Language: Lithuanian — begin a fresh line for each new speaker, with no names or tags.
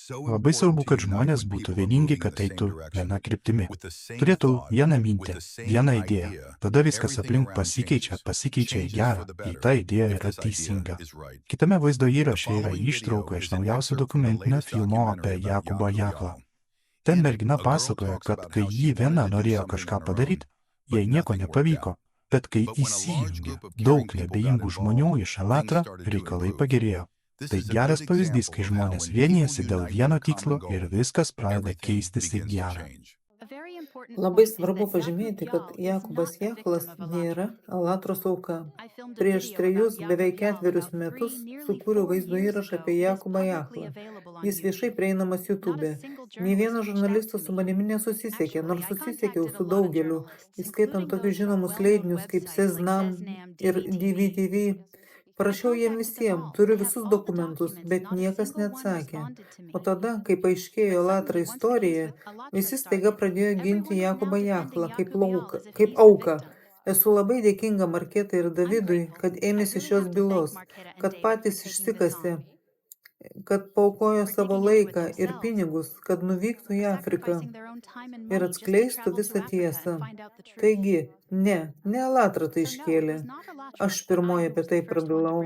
Labai svarbu, kad žmonės būtų vieningi, kad eitų viena kryptimi. Turėtų vieną mintį, vieną idėją. Tada viskas aplink pasikeičia į gerą, jei ta idėja yra teisinga. Kitame vaizdo įraše yra ištrauka iš naujausio dokumentinio filmo apie Jakubą Jaklą. Ten mergina pasakoja, kad kai ji viena norėjo kažką padaryti, jai nieko nepavyko, bet kai įsijungė daug neabejingų žmonių iš Alatrą, reikalai pagerėjo. Tai geras pavyzdys, kai žmonės vienijasi dėl vieno tikslo ir viskas pradeda keistis į gerą.
Labai svarbu pažymėti, kad Jakubas Jaklas nėra Alatros auka. Prieš 3 beveik 4 metus sukūriau vaizdo įrašą apie Jakubą Jaklą. Jis viešai prieinamas YouTube. Nė vienas žurnalistas su manimi nesusisiekė, nors susisiekiau su daugeliu, įskaitant tokius žinomus leidinius kaip Seznam ir DVTV. Parašiau jiem visiems, turiu visus dokumentus, bet niekas neatsakė. O tada, kai paaiškėjo Alatra istorija, visi staiga pradėjo ginti Jakubą Jaklą kaip auką. Esu labai dėkinga Marketai ir Davidui, kad ėmėsi šios bylos, kad patys išsikasė, kad paaukojo savo laiką ir pinigus, kad nuvyktų į Afriką ir atskleistų visą tiesą. Taigi, ne Alatra tai iškėlė. Aš pirmoji apie tai prabilau.